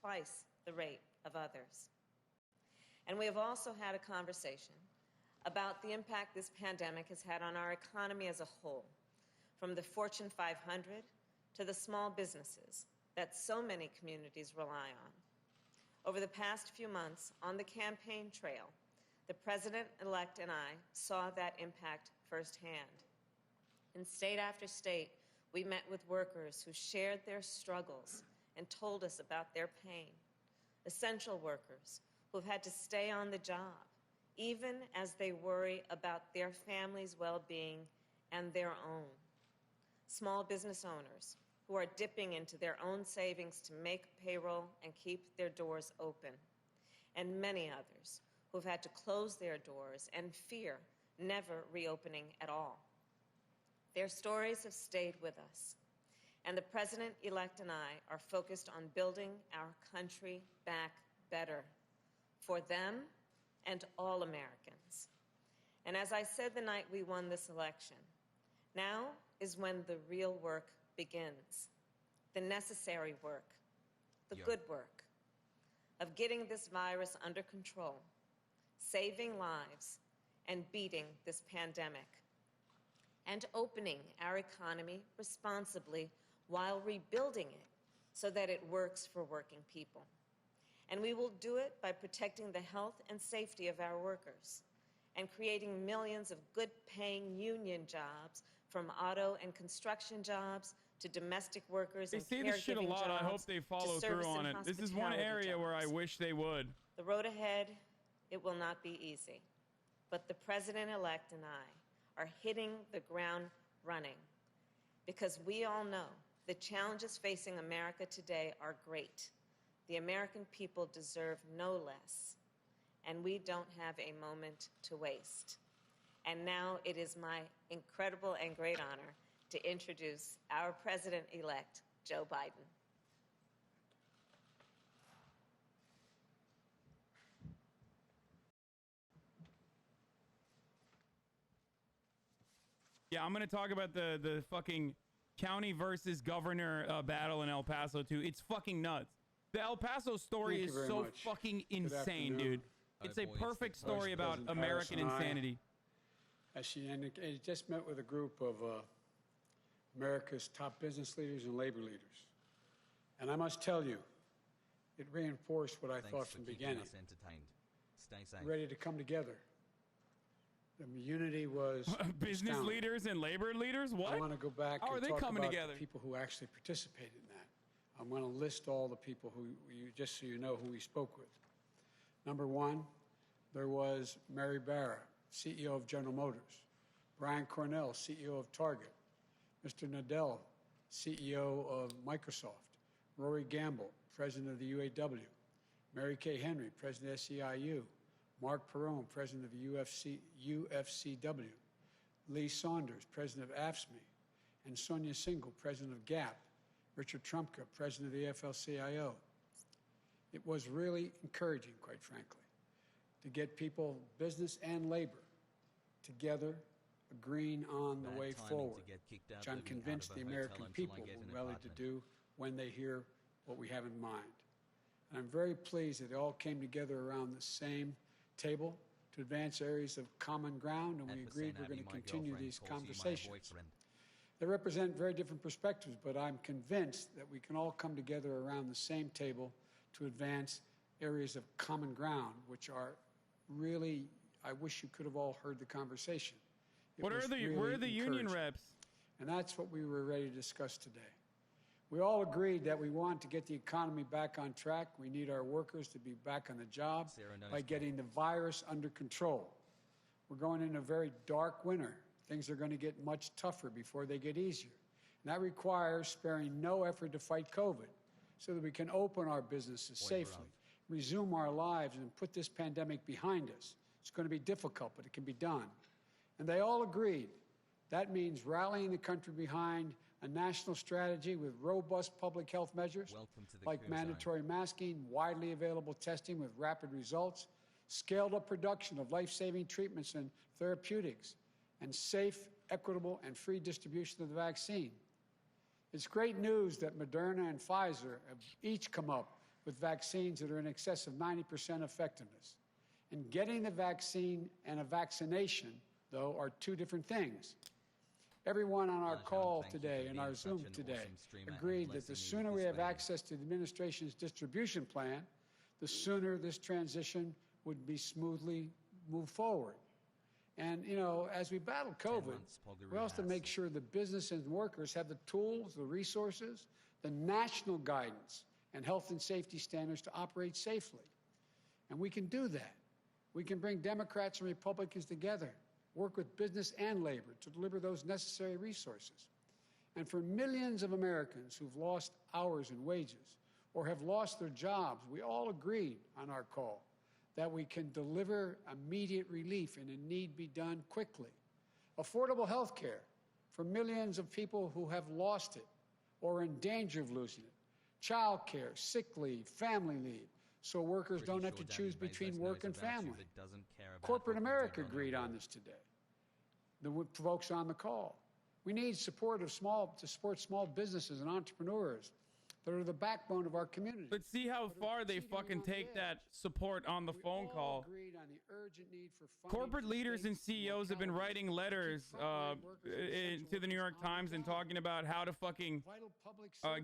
twice the rate of others. And we have also had a conversation about the impact this pandemic has had on our economy as a whole, from the Fortune 500 to the small businesses that so many communities rely on. Over the past few months on the campaign trail, the President-elect and I saw that impact firsthand. In state after state, we met with workers who shared their struggles and told us about their pain. Essential workers who have had to stay on the job, even as they worry about their family's well-being and their own. Small business owners who are dipping into their own savings to make payroll and keep their doors open. And many others who have had to close their doors and fear never reopening at all. Their stories have stayed with us, and the President-elect and I are focused on building our country back better for them and all Americans. And as I said the night we won this election, now is when the real work begins, the necessary work, the good work of getting this virus under control, saving lives, and beating this pandemic, and opening our economy responsibly while rebuilding it so that it works for working people. And we will do it by protecting the health and safety of our workers and creating millions of good-paying union jobs, from auto and construction jobs to domestic workers and caregiving jobs. They say this shit a lot. I hope they follow through on it. This is one area where I wish they would. The road ahead, it will not be easy. But the President-elect and I are hitting the ground running because we all know the challenges facing America today are great. The American people deserve no less, and we don't have a moment to waste. And now it is my incredible and great honor to introduce our President-elect, Joe Biden. Yeah, I'm going to talk about the fucking county versus governor battle in El Paso, too. It's fucking nuts. The El Paso story is so fucking insane, dude. It's a perfect story about American insanity. As she indicated, just met with a group of America's top business leaders and labor leaders. And I must tell you, it reinforced what I thought from the beginning. Stay safe. Ready to come together. The unity was business astounding. Leaders and labor leaders. What? I want to go back How and are they talk coming about together? the people who actually participated in that. I'm going to list all the people who just so you know who we spoke with. Number one, there was Mary Barra, CEO of General Motors, Brian Cornell, CEO of Target, Mr. Nadell, CEO of Microsoft, Rory Gamble, president of the UAW, Mary Kay Henry, president of SEIU, Mark Perone, president of the UFCW, Lee Saunders, president of AFSCME, and Sonia Singhal, president of GAP, Richard Trumka, president of the AFL-CIO. It was really encouraging, quite frankly, to get people, business and labor, together, agreeing on the way forward, which I'm convinced the American people will rally to do when they hear what we have in mind. And I'm very pleased that they all came together around the same table to advance areas of common ground, and we agreed we're going to continue these conversations. They represent very different perspectives, but I'm convinced that we can all come together around the same table to advance areas of common ground, which are really, I wish you could have all heard the conversation. Where are the union reps? And that's what we were ready to discuss today. We all agreed that we want to get the economy back on track. We need our workers to be back on the job by getting the virus under control. We're going into a very dark winter. Things are going to get much tougher before they get easier. And that requires sparing no effort to fight COVID so that we can open our businesses safely, resume our lives, and put this pandemic behind us. It's going to be difficult, but it can be done. And they all agreed. That means rallying the country behind a national strategy with robust public health measures like mandatory masking, widely available testing with rapid results, scaled-up production of life-saving treatments and therapeutics, and safe, equitable, and free distribution of the vaccine. It's great news that Moderna and Pfizer have each come up with vaccines that are in excess of 90% effectiveness. And getting the vaccine and a vaccination, though, are two different things. Everyone on our call today and our Zoom today agreed that the sooner we have access to the administration's distribution plan, the sooner this transition would be smoothly moved forward. And, you know, as we battle COVID, we also make sure the business and workers have the tools, the resources, the national guidance and health and safety standards to operate safely. And we can do that. We can bring Democrats and Republicans together, work with business and labor to deliver those necessary resources. And for millions of Americans who've lost hours and wages or have lost their jobs, we all agreed on our call that we can deliver immediate relief and it need be done quickly. Affordable health care for millions of people who have lost it or are in danger of losing it. Child care, sick leave, family leave, so workers don't have to choose between work and family. Corporate America agreed on this today, the folks on the call. We need support to support small businesses and entrepreneurs that are the backbone of our community. Let's see how far they fucking take that support on the phone call. Corporate leaders and CEOs have been writing letters to the New York Times and talking about how to fucking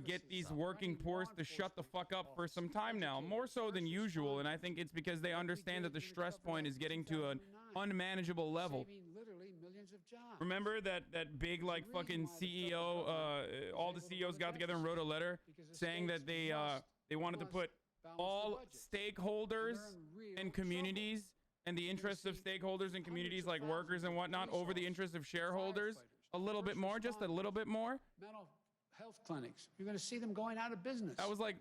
get these working poors to shut the fuck up for some time now, more so than usual. And I think it's because they understand that the stress point is getting to an unmanageable level. Remember that big like fucking CEO, all the CEOs got together and wrote a letter saying that they wanted to put all stakeholders and communities and the interests of stakeholders and communities like workers and whatnot over the interests of shareholders a little bit more, just a little bit more. Mental health clinics, you're going to see them going out of business. That was like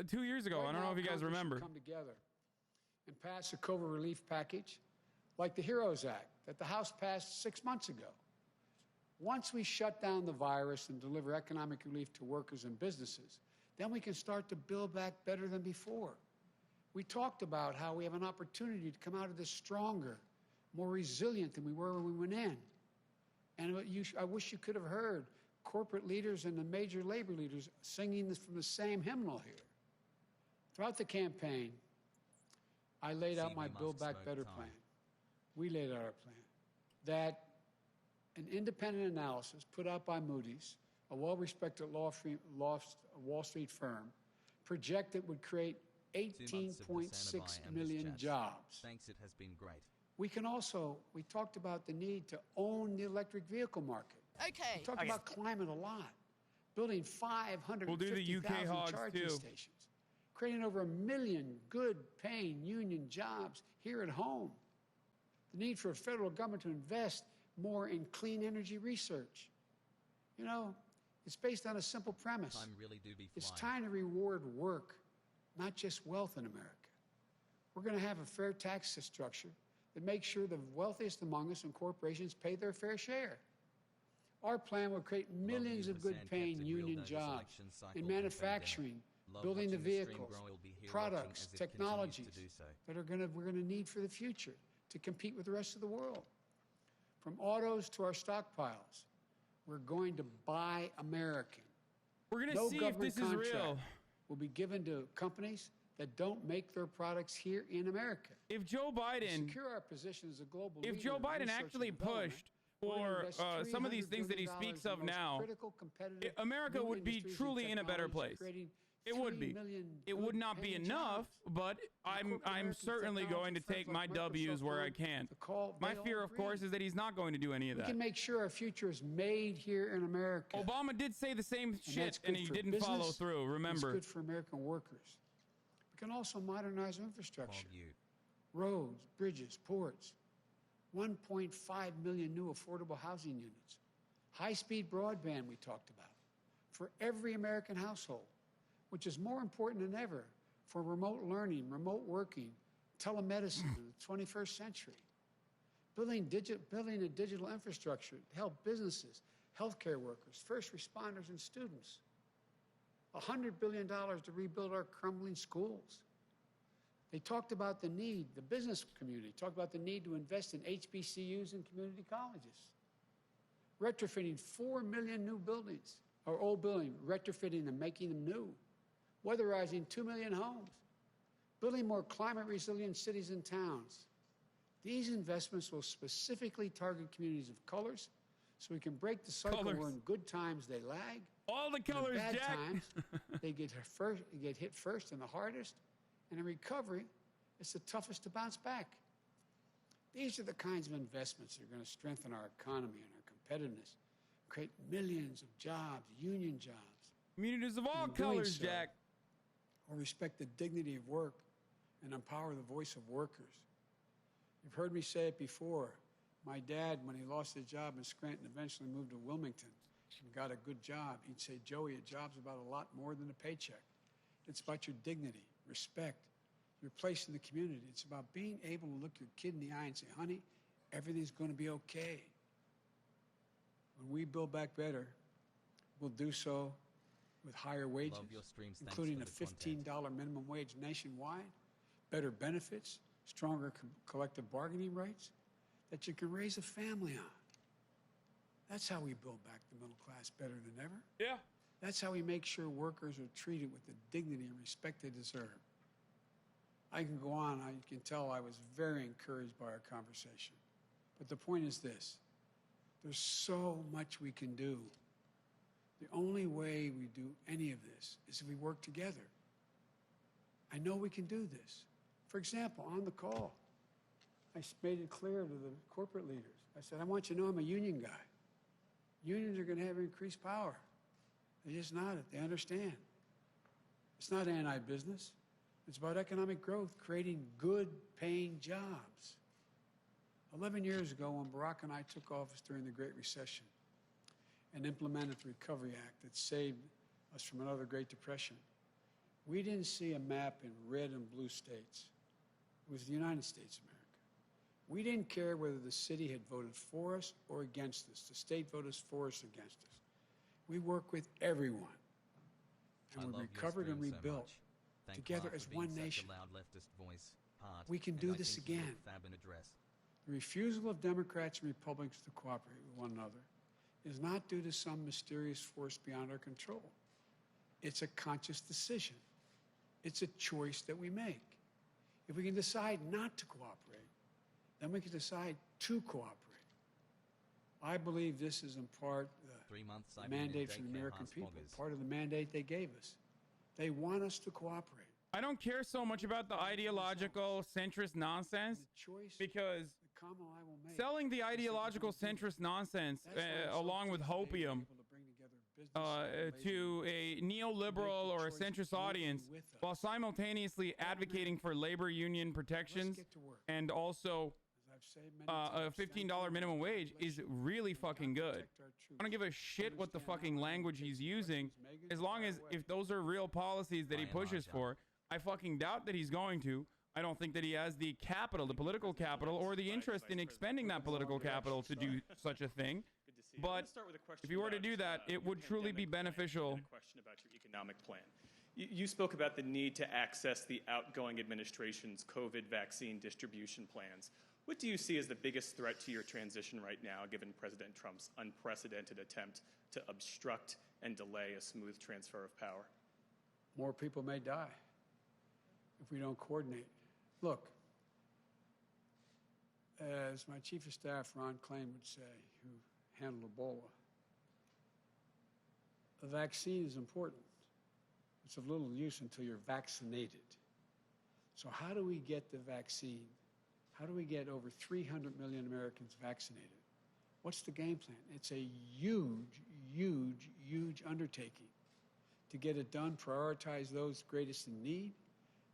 2 years ago. I don't know if you guys remember. Come together and pass a COVID relief package like the HEROES Act that the House passed 6 months ago. Once we shut down the virus and deliver economic relief to workers and businesses, then we can start to build back better than before. We talked about how we have an opportunity to come out of this stronger, more resilient than we were when we went in. And I wish you could have heard corporate leaders and the major labor leaders singing this from the same hymnal here. Throughout the campaign, I laid out my Build Back Better plan. We laid out our plan that an independent analysis put out by Moody's, a well-respected Wall Street firm, projected would create 18.6 million jobs. Thanks, it has been great. We talked about the need to own the electric vehicle market. Okay. We talked about climate a lot, building 550,000 charging stations, creating over 1 million good-paying union jobs here at home. The need for a federal government to invest more in clean energy research. You know, it's based on a simple premise. It's time to reward work, not just wealth in America. We're going to have a fair tax structure that makes sure the wealthiest among us and corporations pay their fair share. Our plan will create millions of good-paying union jobs in manufacturing, building the vehicles, products, technologies that we're going to need for the future to compete with the rest of the world. From autos to our stockpiles, we're going to buy American. We're going to see if this is real. Will be given to companies that don't make their products here in America. If Joe Biden, secure our position as a global if Joe Biden actually pushed for some of these things that he speaks of now, America would be truly in a better place. It would be. It would not be enough, but I'm certainly going to take my W's where I can. My fear, of course, is that he's not going to do any of that. We can make sure our future is made here in America. Obama did say the same shit, and he didn't follow through, remember. It's good for American workers. We can also modernize our infrastructure. Roads, bridges, ports. 1.5 million new affordable housing units. High-speed broadband we talked about for every American household, which is more important than ever for remote learning, remote working, telemedicine in the 21st century. Building a digital infrastructure to help businesses, healthcare workers, first responders, and students. $100 billion to rebuild our crumbling schools. They talked about the need, the business community talked about the need to invest in HBCUs and community colleges. Retrofitting 4 million new buildings, or old buildings, retrofitting them, making them new. weatherizing 2 million homes, building more climate-resilient cities and towns. These investments will specifically target communities of colors so we can break the cycle where in good times they lag. All the colors, in bad Jack. times, they get hit first and the hardest, and in recovery, it's the toughest to bounce back. These are the kinds of investments that are going to strengthen our economy and our competitiveness, create millions of jobs, union jobs. Communities of all colors, so, Jack. Will respect the dignity of work and empower the voice of workers. You've heard me say it before. My dad, when he lost his job in Scranton, eventually moved to Wilmington and got a good job. He'd say, Joey, a job's about a lot more than a paycheck. It's about your dignity, respect, your place in the community. It's about being able to look your kid in the eye and say, honey, everything's going to be okay. When we build back better, we'll do so with higher wages, including a $15 minimum wage nationwide, better benefits, stronger collective bargaining rights that you can raise a family on. That's how we build back the middle class better than ever. Yeah. That's how we make sure workers are treated with the dignity and respect they deserve. I can go on. You can tell I was very encouraged by our conversation. But the point is this. There's so much we can do. The only way we do any of this is if we work together. I know we can do this. For example, on the call, I made it clear to the corporate leaders. I said, I want you to know I'm a union guy. Unions are going to have increased power. They just nodded. They understand. It's not anti-business. It's about economic growth, creating good paying jobs. 11 years ago, when Barack and I took office during the Great Recession and implemented the Recovery Act that saved us from another Great Depression, we didn't see a map in red and blue states. It was the United States of America. We didn't care whether the city had voted for us or against us. The state voted for us or against us. We worked with everyone. And we recovered and rebuilt together as one nation. We can do this again. The refusal of Democrats and Republicans to cooperate with one another is not due to some mysterious force beyond our control. It's a conscious decision. It's a choice that we make. If we can decide not to cooperate, then we can decide to cooperate. I believe this is in part the mandate from the American people, part of the mandate they gave us. They want us to cooperate. I don't care so much about the ideological centrist nonsense because selling the ideological centrist nonsense along with hopium to a neoliberal or a centrist audience while simultaneously advocating for labor union protections and also a $15 minimum wage is really fucking good. I don't give a shit what the fucking language he's using as long as if those are real policies that he pushes for. I fucking doubt that he's going to. I don't think that he has the capital, the political capital, or the interest in expending that political capital to do such a thing. But if you were to do that, it would truly be beneficial. A question about your economic plan. You spoke about the need to access the outgoing administration's COVID vaccine distribution plans. What do you see as the biggest threat to your transition right now, given President Trump's unprecedented attempt to obstruct and delay a smooth transfer of power? More people may die if we don't coordinate. Look, as my chief of staff, Ron Klain, would say, who handled Ebola, a vaccine is important. It's of little use until you're vaccinated. So how do we get the vaccine? How do we get over 300 million Americans vaccinated? What's the game plan? It's a huge, huge, huge undertaking to get it done, prioritize those greatest in need,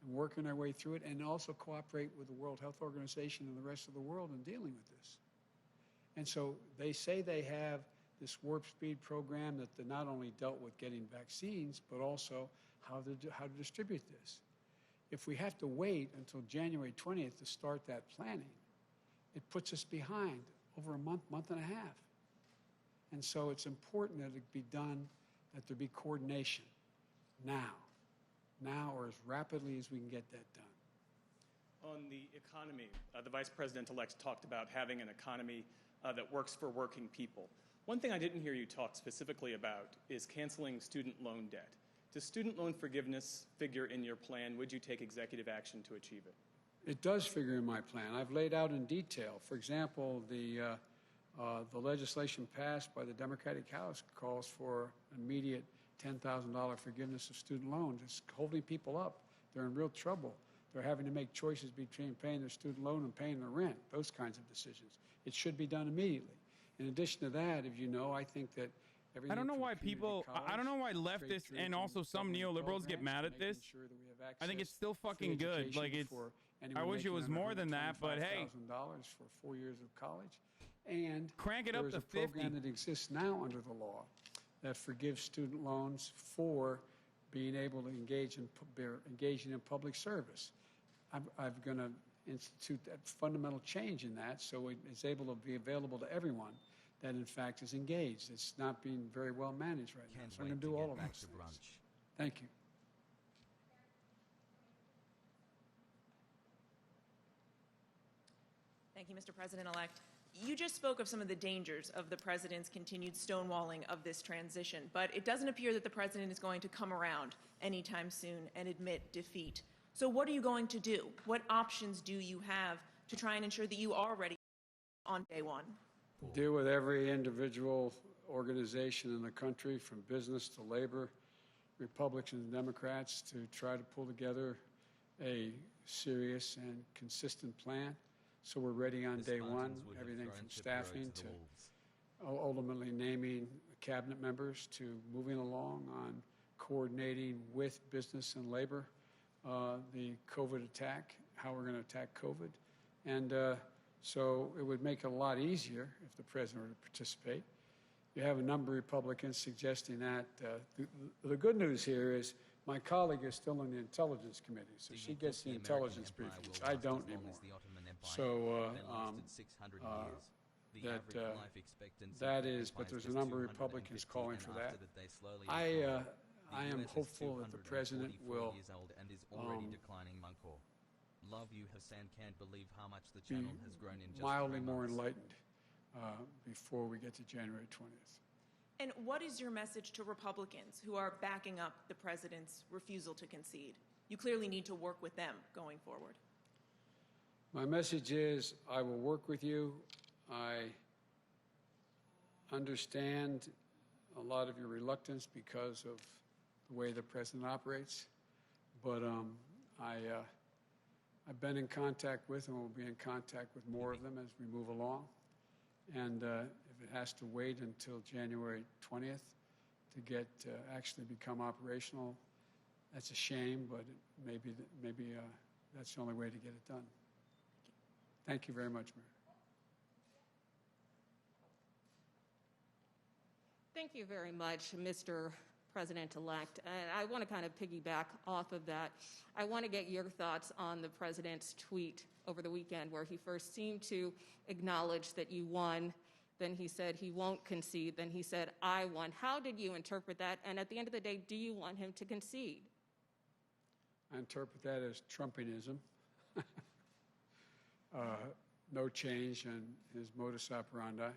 and working our way through it, and also cooperate with the World Health Organization and the rest of the world in dealing with this. And so they say they have this warp speed program that not only dealt with getting vaccines, but also how to distribute this. If we have to wait until January 20th to start that planning, it puts us behind over a month, month and a half. And so it's important that it be done, that there be coordination now or as rapidly as we can get that done. On the economy, the Vice President-elect talked about having an economy that works for working people. One thing I didn't hear you talk specifically about is canceling student loan debt. Does student loan forgiveness figure in your plan? Would you take executive action to achieve it? It does figure in my plan. I've laid out in detail. For example, the legislation passed by the Democratic House calls for immediate $10,000 forgiveness of student loans. It's holding people up. They're in real trouble. They're having to make choices between paying their student loan and paying their rent, those kinds of decisions. It should be done immediately. In addition to that, as you know, I think that I don't know why I don't know why leftists and also some neoliberals get mad at this. I think it's still fucking good. Like, I wish it was more than that, but hey. $125,000 for 4 years of college. And crank it up to 50. There's a program that exists now under the law that forgives student loans for being able to engaging in public service. I'm going to institute that fundamental change in that so it's able to be available to everyone that, in fact, is engaged. It's not being very well managed right now. So I'm going to do all of those things. Thank you. Thank you, Mr. President-elect. You just spoke of some of the dangers of the president's continued stonewalling of this transition, but it doesn't appear that the president is going to come around anytime soon and admit defeat. So what are you going to do? What options do you have to try and ensure that you are ready on day one? Deal with every individual organization in the country, from business to labor, Republicans and Democrats, to try to pull together a serious and consistent plan. So we're ready on day one, everything from staffing to ultimately naming cabinet members to moving along on coordinating with business and labor the COVID attack, how we're going to attack COVID. And so it would make it a lot easier if the president were to participate. You have a number of Republicans suggesting that. The good news here is my colleague is still in the Intelligence Committee, so she gets the intelligence briefings. I don't anymore. So that is, but there's a number of Republicans calling for that. I am hopeful that the president will Love you, Hasan. Can't believe how much the channel has grown in just mildly more enlightened before we get to January 20th. And what is your message to Republicans who are backing up the president's refusal to concede? You clearly need to work with them going forward. My message is I will work with you. I understand a lot of your reluctance because of the way the president operates, but I've been in contact with and will be in contact with more of them as we move along. And if it has to wait until January 20th to get actually become operational, that's a shame, but maybe that's the only way to get it done. Thank you very much, Mary. Thank you very much, Mr. President-elect. And I want to kind of piggyback off of that. I want to get your thoughts on the president's tweet over the weekend where he first seemed to acknowledge that you won. Then he said he won't concede. Then he said, I won. How did you interpret that? And at the end of the day, do you want him to concede? I interpret that as Trumpianism. No change in his modus operandi.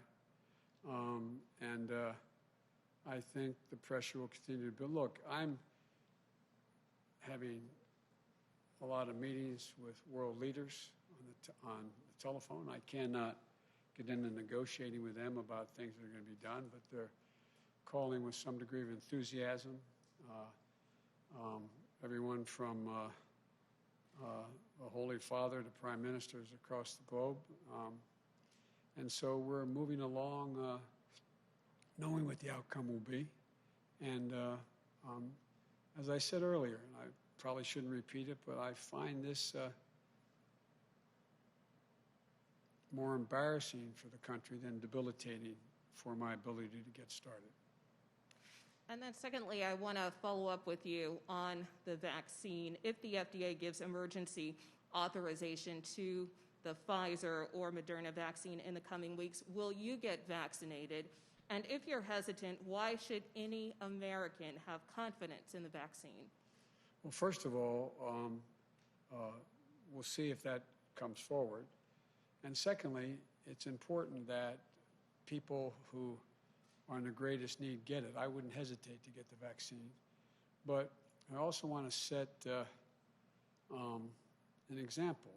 I think the pressure will continue to build. Look, I'm having a lot of meetings with world leaders on the telephone. I cannot get into negotiating with them about things that are going to be done, but they're calling with some degree of enthusiasm. Everyone from the Holy Father to prime ministers across the globe. And so we're moving along knowing what the outcome will be. And as I said earlier, and I probably shouldn't repeat it, but I find this more embarrassing for the country than debilitating for my ability to get started. And then secondly, I want to follow up with you on the vaccine. If the FDA gives emergency authorization to the Pfizer or Moderna vaccine in the coming weeks, will you get vaccinated? And if you're hesitant, why should any American have confidence in the vaccine? Well, first of all, we'll see if that comes forward. And secondly, it's important that people who are in the greatest need get it. I wouldn't hesitate to get the vaccine. But I also want to set an example.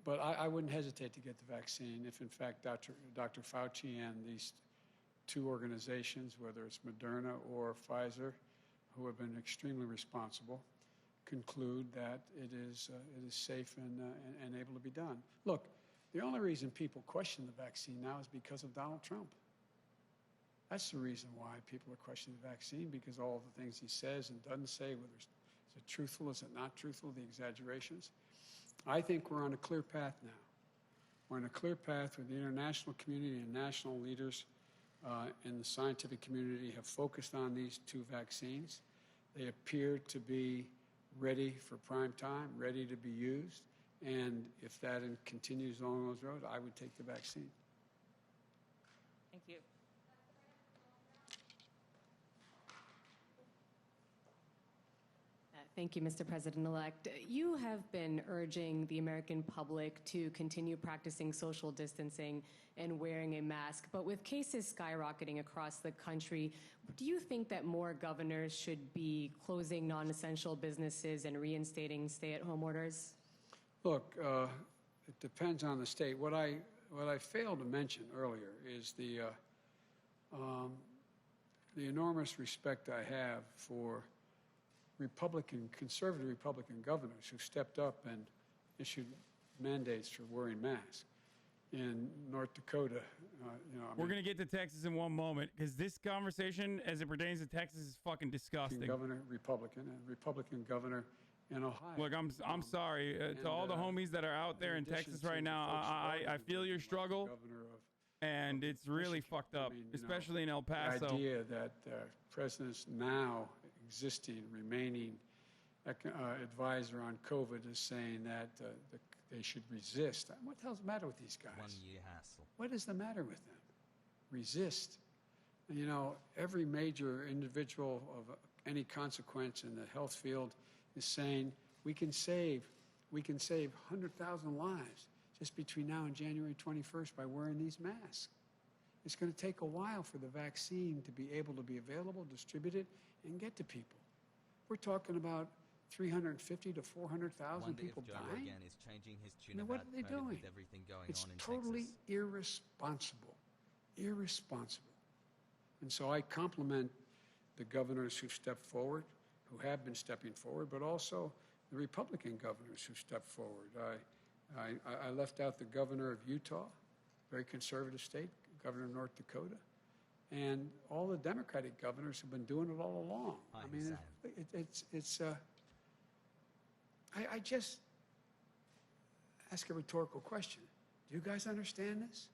But I wouldn't hesitate to get the vaccine if, in fact, Dr. Fauci and these two organizations, whether it's Moderna or Pfizer, who have been extremely responsible, conclude that it is safe and able to be done. Look, the only reason people question the vaccine now is because of Donald Trump. That's the reason why people are questioning the vaccine, because all the things he says and doesn't say, whether is it truthful, is it not truthful, the exaggerations. I think we're on a clear path now. We're on a clear path where the international community and national leaders in the scientific community have focused on these two vaccines. They appear to be ready for prime time, ready to be used. And if that continues along those roads, I would take the vaccine. Thank you. Thank you, Mr. President-elect. You have been urging the American public to continue practicing social distancing and wearing a mask, but with cases skyrocketing across the country, do you think that more governors should be closing non-essential businesses and reinstating stay-at-home orders? Look, it depends on the state. What I failed to mention earlier is the enormous respect I have for conservative Republican governors who stepped up and issued mandates for wearing masks. In North Dakota, we're going to get to Texas in one moment, because this conversation, as it pertains to Texas, is fucking disgusting. Republican governor in Ohio. Look, I'm sorry to all the homies that are out there in Texas right now. I feel your struggle, and it's really fucked up, especially in El Paso. The idea that President's now existing, remaining advisor on COVID is saying that they should resist. What the hell's the matter with these guys? 1 year hassle. What is the matter with them? Resist. You know, every major individual of any consequence in the health field is saying we can save 100,000 lives just between now and January 21st by wearing these masks. It's going to take a while for the vaccine to be able to be available, distributed, and get to people. We're talking about 350 to 400,000 people dying. Is changing his tune what are they doing? With everything going it's on in totally Texas. irresponsible. Irresponsible. And so I compliment the governors who stepped forward, who have been stepping forward, but also the Republican governors who stepped forward. I left out the governor of Utah, very conservative state, governor of North Dakota, and all the Democratic governors have been doing it all along. Hi, I mean, I just ask a rhetorical question. Do you guys understand this?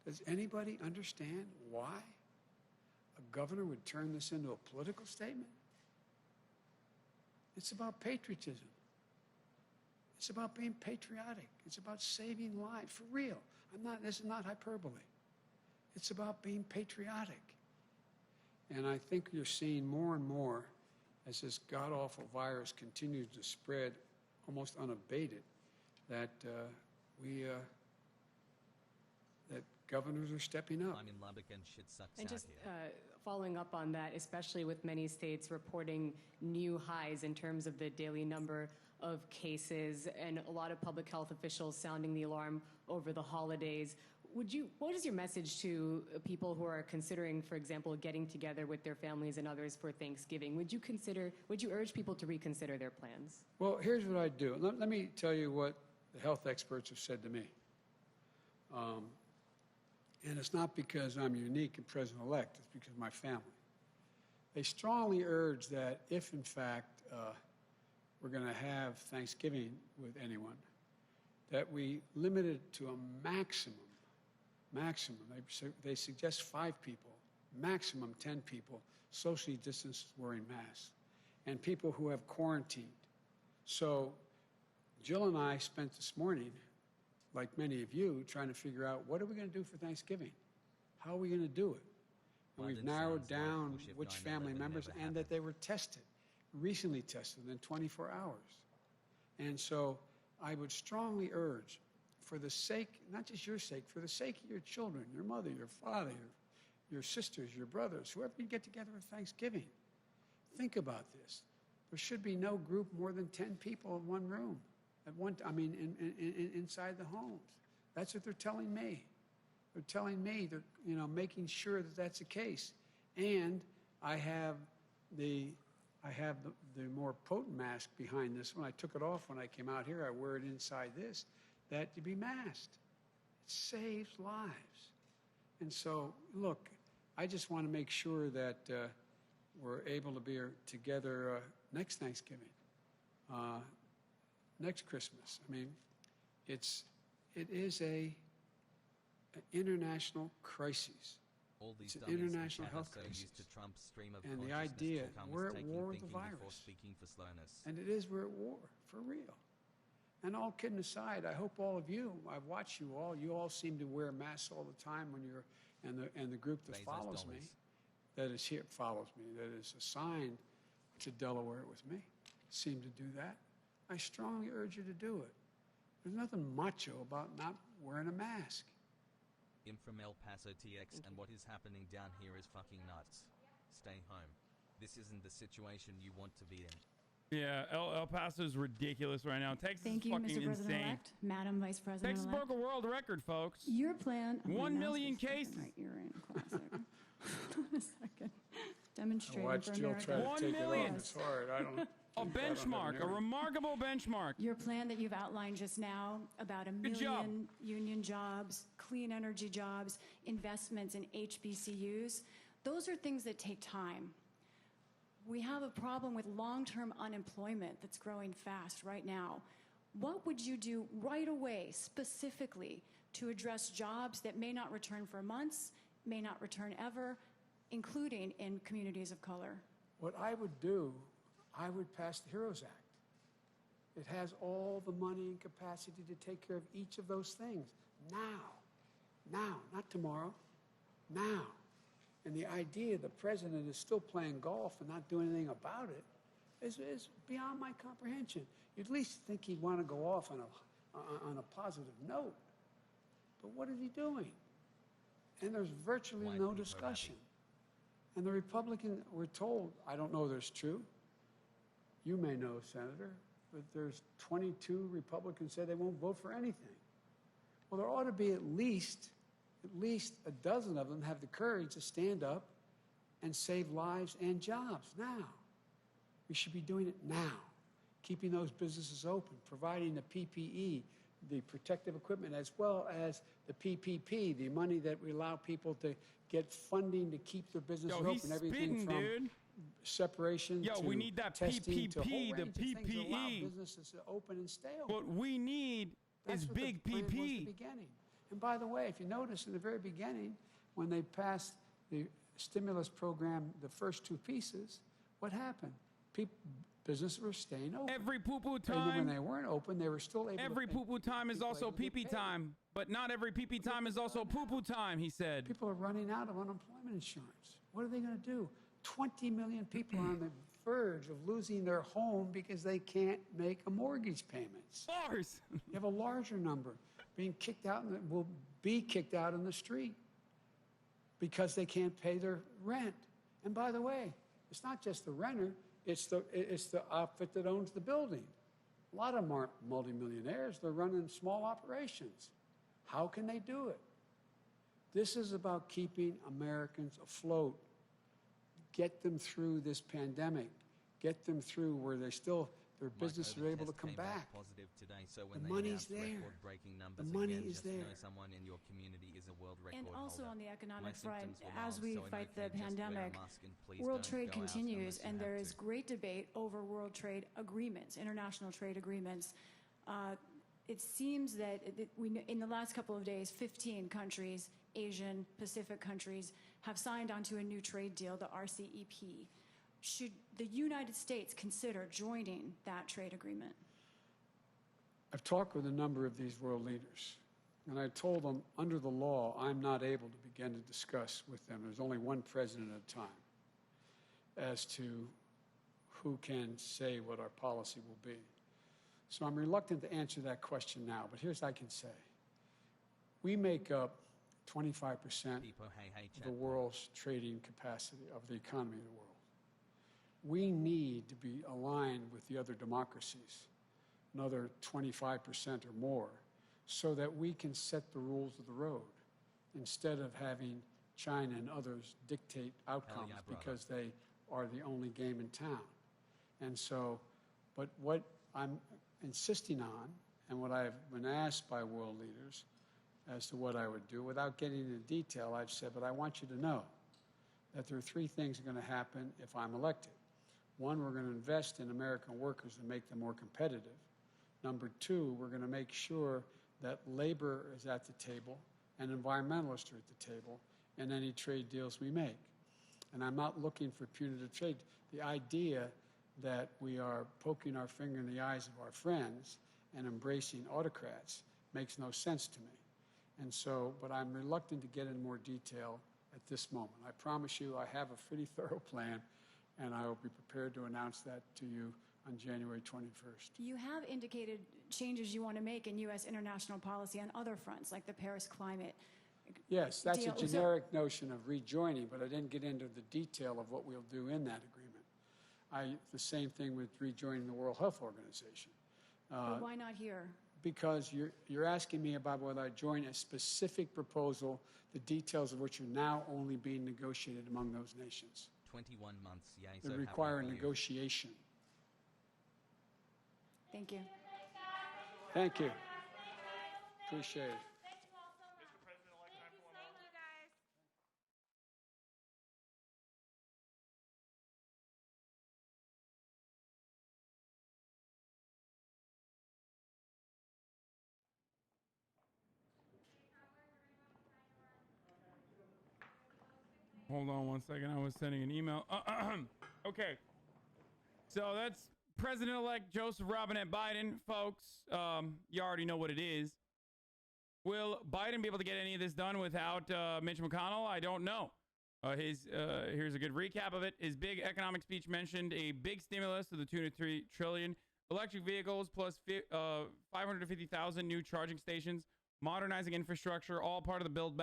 Does anybody understand why a governor would turn this into a political statement? It's about patriotism. It's about being patriotic. It's about saving lives, for real. This is not hyperbole. It's about being patriotic. And I think you're seeing more and more as this god-awful virus continues to spread almost unabated, that that governors are stepping up. I'm in Lubbock and shit sucks And out just here. following up on that, especially with many states reporting new highs in terms of the daily number of cases and a lot of public health officials sounding the alarm over the holidays, what is your message to people who are considering, for example, getting together with their families and others for Thanksgiving? Would you urge people to reconsider their plans? Well, here's what I'd do. Let me tell you what the health experts have said to me. And it's not because I'm unique and president-elect, it's because of my family. They strongly urge that if, in fact, we're going to have Thanksgiving with anyone, that we limit it to a maximum. They suggest 5 people, maximum 10 people, socially distanced wearing masks, and people who have quarantined. So Jill and I spent this morning, like many of you, trying to figure out what are we going to do for Thanksgiving? How are we going to do it? And we've narrowed down which family members and that they were tested, recently tested within 24 hours. And so I would strongly urge, for the sake, not just your sake, for the sake of your children, your mother, your father, your sisters, your brothers, whoever you get together at Thanksgiving. Think about this. There should be no group more than 10 people in one room at one. Inside the homes. That's what they're telling me. They're telling me they're making sure that that's the case. And I have the more potent mask behind this one. I took it off when I came out here. I wear it inside this. That to be masked. It saves lives. And so, look, I just want to make sure that we're able to be together next Thanksgiving, next Christmas. I mean, it is an international crisis. All these it's an international health crisis. And the idea, we're at war with the virus. And it is, we're at war, for real. And all kidding aside, I hope all of you, I've watched you all seem to wear masks all the time when you're, and the group that follows me, that is assigned to Delaware with me, seem to do that. I strongly urge you to do it. There's nothing macho about not wearing a mask. I'm from El Paso, TX, and what is happening down here is fucking nuts. Stay home. This isn't the situation you want to be in. Yeah, El Paso's ridiculous right now. Texas Thank is you, fucking Mr. insane. President-elect, Madam Vice President-elect. Texas broke a world record, folks. Your plan. 1 million cases. Right, you're in classic. Hold on a second. Demonstrating Watch for Jill America. try to 1 take it million. on. It's hard. I don't. A benchmark, a remarkable benchmark. Your plan that you've outlined just now about a million union jobs, clean energy jobs, investments in HBCUs, those are things that take time. We have a problem with long-term unemployment that's growing fast right now. What would you do right away, specifically, to address jobs that may not return for months, may not return ever, including in communities of color? What I would do, I would pass the HEROES Act. It has all the money and capacity to take care of each of those things now, not tomorrow, now. And the idea the president is still playing golf and not doing anything about it is beyond my comprehension. You'd at least think he'd want to go off on a positive note. But what is he doing? And there's virtually no discussion. And the Republican, we're told, I don't know if it's true. You may know, Senator, but there's 22 Republicans say they won't vote for anything. Well, there ought to be at least a dozen of them have the courage to stand up and save lives and jobs now. We should be doing it now, keeping those businesses open, providing the PPE, the protective equipment, as well as the PPP, the money that we allow people to get funding to keep their businesses open. Everything from separation to we need that testing PPP, to a whole range the of things that allow PPE. businesses to open and stay open. What we need is big That's what the plan was at PP. the beginning. And by the way, if you notice in the very beginning, when they passed the stimulus program, the first two pieces, what happened? Businesses were staying open. Every poo-poo And then when time, they weren't open, they were still able every to pay. poo-poo time is people also able to get pee-pee paid. time, but not every pee-pee time is also poo-poo time, he said. People are running out of unemployment insurance. What are they going to do? 20 million people are on the verge of losing their home because they can't make a mortgage payments. Bars. You have a larger number being kicked out and will be kicked out in the street because they can't pay their rent. And by the way, it's not just the renter, it's the outfit that owns the building. A lot of them aren't multimillionaires. They're running small operations. How can they do it? This is about keeping Americans afloat. Get them through this pandemic. Get them through where their businesses are able to come back. The money's there. The money is there. Someone in your community is a world record And also holder. on the economic My front, symptoms were as mild, we so in fight my the case, just wear a pandemic, mask and please world don't trade go out continues, unless you and there have is to. great debate over world trade agreements, international trade agreements. It seems that in the last couple of days, 15 countries, Asian, Pacific countries, have signed onto a new trade deal, the RCEP. Should the United States consider joining that trade agreement? I've talked with a number of these world leaders, and I told them, under the law, I'm not able to begin to discuss with them. There's only one president at a time as to who can say what our policy will be. So I'm reluctant to answer that question now, but here's what I can say. We make up 25% of the world's trading capacity of the economy of the world. We need to be aligned with the other democracies, another 25% or more, so that we can set the rules of the road instead of having China and others dictate outcomes because they are the only game in town. And so, but what I'm insisting on, and what I've been asked by world leaders as to what I would do, without getting into detail, I've said, but I want you to know that there are three things that are going to happen if I'm elected. One, we're going to invest in American workers and make them more competitive. Number two, we're going to make sure that labor is at the table and environmentalists are at the table in any trade deals we make. And I'm not looking for punitive trade. The idea that we are poking our finger in the eyes of our friends and embracing autocrats makes no sense to me. And so, but I'm reluctant to get in more detail at this moment. I promise you I have a pretty thorough plan, and I will be prepared to announce that to you on January 21st. You have indicated changes you want to make in U.S. international policy on other fronts, like the Paris climate. Yes, that's a generic notion of rejoining, but I didn't get into the detail of what we'll do in that agreement. The same thing with rejoining the World Health Organization. But why not here? Because you're asking me about whether I join a specific proposal, the details of which are now only being negotiated among those nations. 21 months, yay. They require negotiation. Thank you. Thank you. Appreciate it. Hold on one second. I was sending an email. Okay. So that's President-elect Joseph Robinette Biden, folks. You already know what it is. Will Biden be able to get any of this done without Mitch McConnell? I don't know. Here's a good recap of it. His big economic speech mentioned a big stimulus to the tune of $3 trillion, electric vehicles plus 550,000 new charging stations, modernizing infrastructure, all part of the Build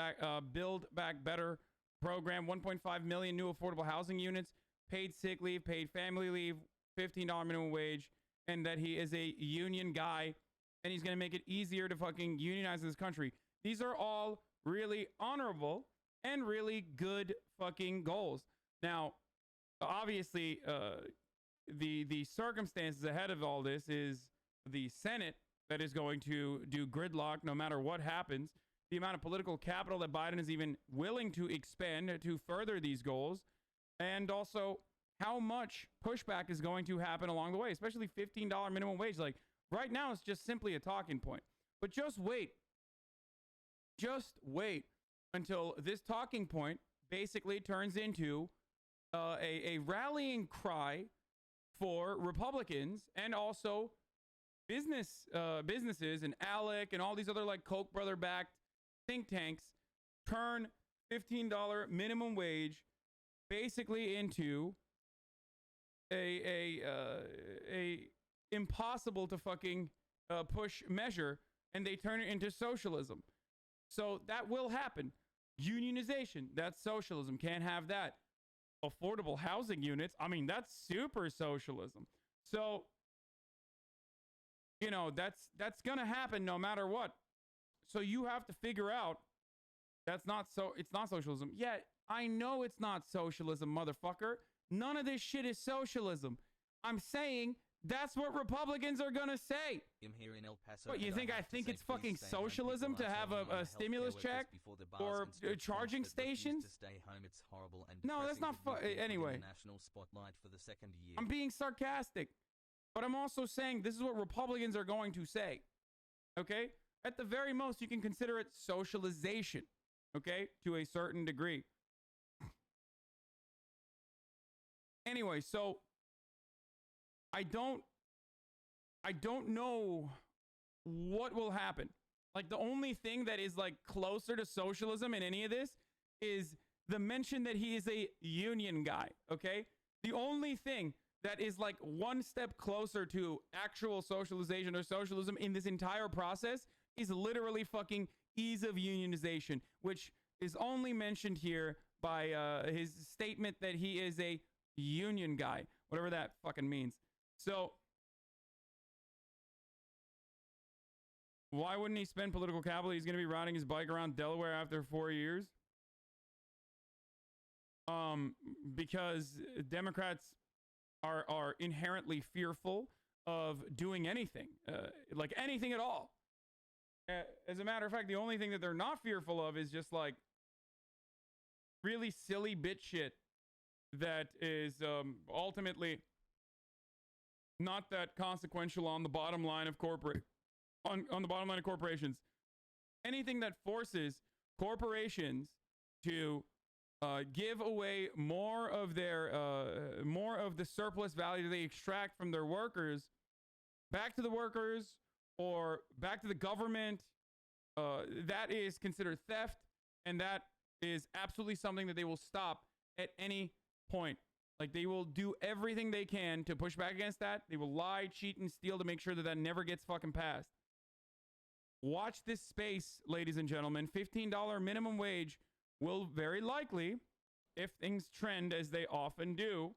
Back Better program, 1.5 million new affordable housing units, paid sick leave, paid family leave, $15 minimum wage, and that he is a union guy, and he's going to make it easier to fucking unionize this country. These are all really honorable and really good fucking goals. Now, obviously, the circumstances ahead of all this is the Senate that is going to do gridlock no matter what happens. The amount of political capital that Biden is even willing to expend to further these goals, and also how much pushback is going to happen along the way, especially $15 minimum wage. Like right now, it's just simply a talking point. But just wait until this talking point basically turns into a rallying cry for Republicans and also businesses and ALEC and all these other like Koch brother-backed think tanks turn $15 minimum wage basically into a impossible to fucking push measure, and they turn it into socialism. So that will happen. Unionization, that's socialism. Can't have that. Affordable housing units, I mean, that's super socialism. So, you know, that's gonna happen no matter what. So you have to figure out it's not socialism. Yeah, I know it's not socialism, motherfucker. None of this shit is socialism. I'm saying that's what Republicans are gonna say. I'm here in El Paso. What, you think I think it's fucking socialism to have a stimulus check or charging stations? To stay home, it's horrible and no, that's not anyway. National spotlight for the second year. I'm being sarcastic, but I'm also saying this is what Republicans are going to say. Okay? At the very most, you can consider it socialization, okay, to a certain degree. Anyway, so I don't know what will happen. Like the only thing that is like closer to socialism in any of this is the mention that he is a union guy, okay? The only thing that is like one step closer to actual socialization or socialism in this entire process is literally fucking ease of unionization, which is only mentioned here by his statement that he is a union guy, whatever that fucking means. So why wouldn't he spend political capital? He's going to be riding his bike around Delaware after 4 years. Because Democrats are inherently fearful of doing anything, like anything at all. As a matter of fact, the only thing that they're not fearful of is just like really silly bitch shit that is ultimately not that consequential on the bottom line of on the bottom line of corporations. Anything that forces corporations to give away more of the surplus value they extract from their workers back to the workers or back to the government, that is considered theft, and that is absolutely something that they will stop at any point. Like, they will do everything they can to push back against that. They will lie, cheat, and steal to make sure that that never gets fucking passed. Watch this space, ladies and gentlemen. $15 minimum wage will very likely, if things trend as they often do,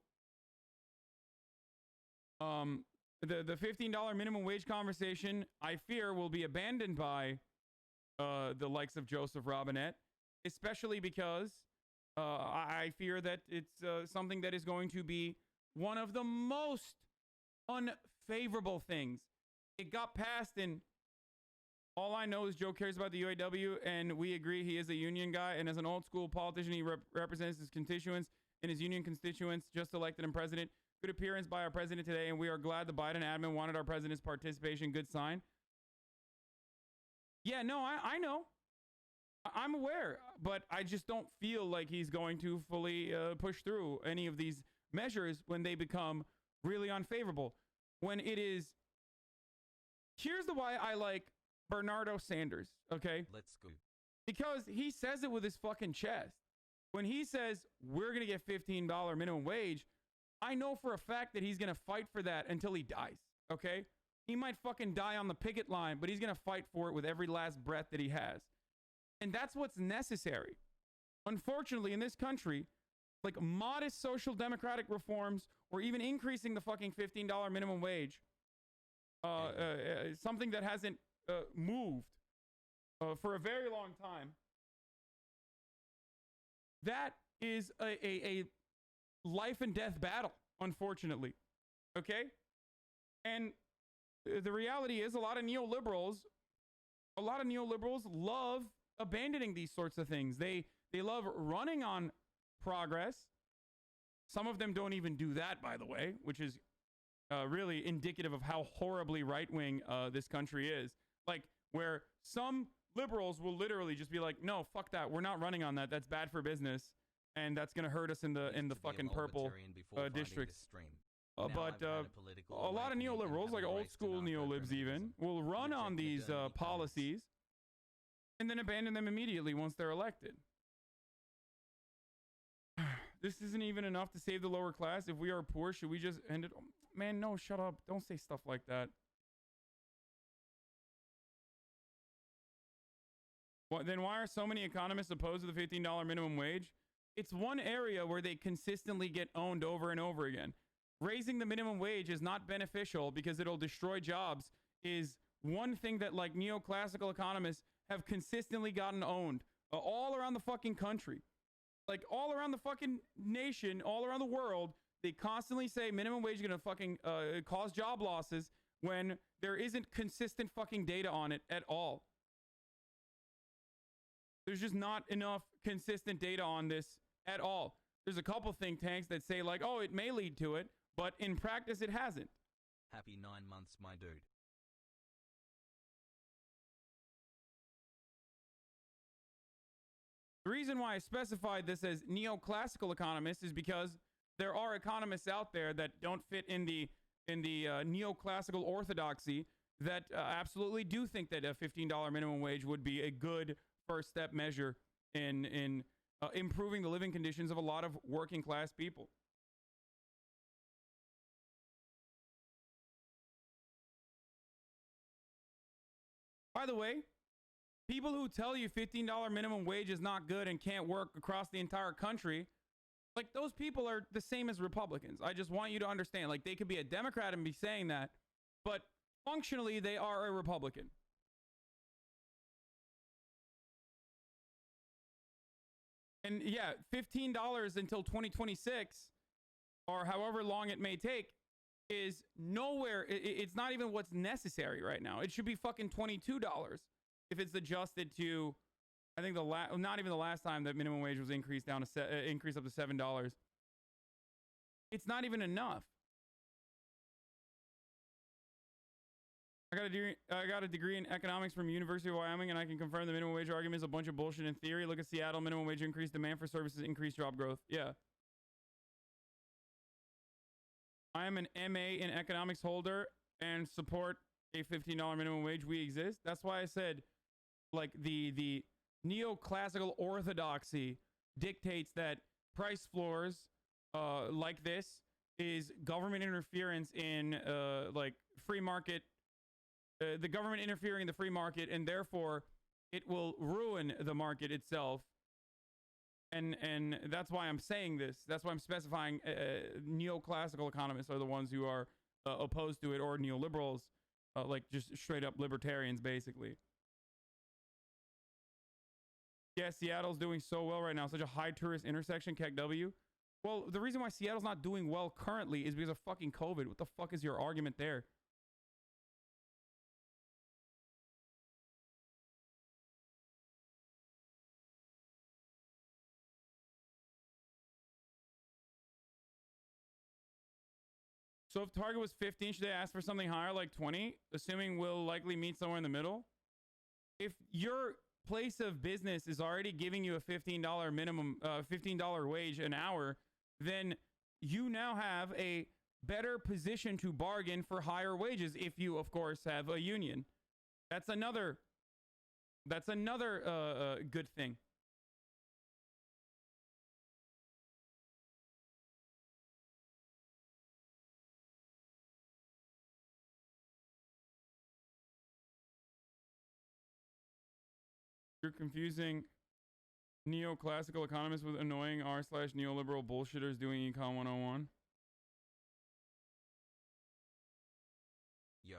the $15 minimum wage conversation, I fear, will be abandoned by the likes of Joseph Robinette, especially because I fear that it's something that is going to be one of the most unfavorable things. It got passed in. All I know is Joe cares about the UAW, and we agree he is a union guy, and as an old school politician, he represents his constituents and his union constituents, just elected him president. Good appearance by our president today, and we are glad the Biden admin wanted our president's participation. Good sign. Yeah, no, I know. I'm aware, but I just don't feel like he's going to fully push through any of these measures when they become really unfavorable. When it is, here's the why I like Bernardo Sanders, okay? Let's go. Because he says it with his fucking chest. When he says, we're going to get $15 minimum wage, I know for a fact that he's going to fight for that until he dies, okay? He might fucking die on the picket line, but he's going to fight for it with every last breath that he has. And that's what's necessary. Unfortunately, in this country, like modest social democratic reforms or even increasing the fucking $15 minimum wage, something that hasn't moved for a very long time, that is a life and death battle, unfortunately. Okay? And the reality is a lot of neoliberals love abandoning these sorts of things. They love running on progress. Some of them don't even do that, by the way, which is really indicative of how horribly right-wing this country is. Like, where some liberals will literally just be like, no, fuck that. We're not running on that. That's bad for business. And that's going to hurt us in the fucking purple districts. But a lot of neoliberals, like old school neolibs even, will run on these policies and then abandon them immediately once they're elected. This isn't even enough to save the lower class. If we are poor, should we just end it? Man, no, shut up. Don't say stuff like that. Then why are so many economists opposed to the $15 minimum wage? It's one area where they consistently get owned over and over again. Raising the minimum wage is not beneficial because it'll destroy jobs is one thing that like neoclassical economists have consistently gotten owned all around the fucking country. Like all around the fucking nation, all around the world, they constantly say minimum wage is going to fucking cause job losses when there isn't consistent fucking data on it at all. There's just not enough consistent data on this at all. There's a couple think tanks that say like, oh, it may lead to it, but in practice it hasn't. Happy 9 months, my dude. The reason why I specified this as neoclassical economists is because there are economists out there that don't fit in the neoclassical orthodoxy that absolutely do think that a $15 minimum wage would be a good first step measure in improving the living conditions of a lot of working class people. By the way, People who tell you $15 minimum wage is not good and can't work across the entire country, like, those people are the same as Republicans. I just want you to understand, like, they could be a Democrat and be saying that, but functionally they are a Republican. And yeah, $15 until 2026, or however long it may take, is nowhere. It's not even what's necessary right now. It should be fucking $22 if it's adjusted to, I think not even the last time that minimum wage was increased down to increased up to $7. It's not even enough. I got a degree in economics from University of Wyoming, and I can confirm the minimum wage argument is a bunch of bullshit in theory. Look at Seattle, minimum wage increase, demand for services, increased job growth. Yeah. I am an MA in economics holder and support a $15 minimum wage. We exist. That's why I said, like, the neoclassical orthodoxy dictates that price floors like this is government interference in like free market, the government interfering in the free market, and therefore it will ruin the market itself. And that's why I'm saying this. That's why I'm specifying neoclassical economists are the ones who are opposed to it, or neoliberals, like just straight up libertarians, basically. Yeah, Seattle's doing so well right now. Such a high tourist intersection, KEKW. Well, the reason why Seattle's not doing well currently is because of fucking COVID. What the fuck is your argument there? So if target was 15, should they ask for something higher, like 20, assuming we'll likely meet somewhere in the middle? If your place of business is already giving you a $15 minimum, $15 wage an hour, then you now have a better position to bargain for higher wages if you, of course, have a union. That's another good thing. You're confusing neoclassical economists with annoying r/neoliberal bullshitters doing Econ 101. Yo.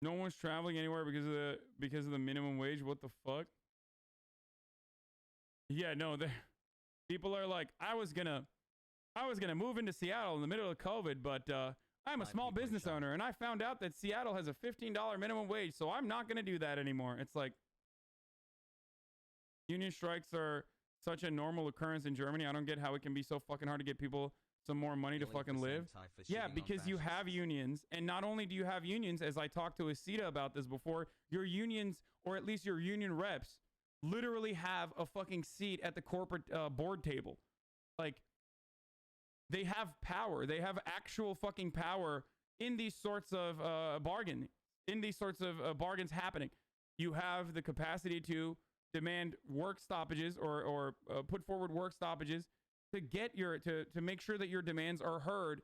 No one's traveling anywhere because of the minimum wage. What the fuck? Yeah, no, people are like, I was gonna move into Seattle in the middle of COVID, but I'm a small business owner, and I found out that Seattle has a $15 minimum wage, so I'm not gonna do that anymore. It's like, union strikes are such a normal occurrence in Germany. I don't get how it can be so fucking hard to get people some more money to fucking live. Yeah, because you have unions, and not only do you have unions, as I talked to Asita about this before, your unions, or at least your union reps, literally have a fucking seat at the corporate board table. Like, they have power. They have actual fucking power in these sorts of bargaining, in these sorts of bargains happening. You have the capacity to demand work stoppages or put forward work stoppages to get to make sure that your demands are heard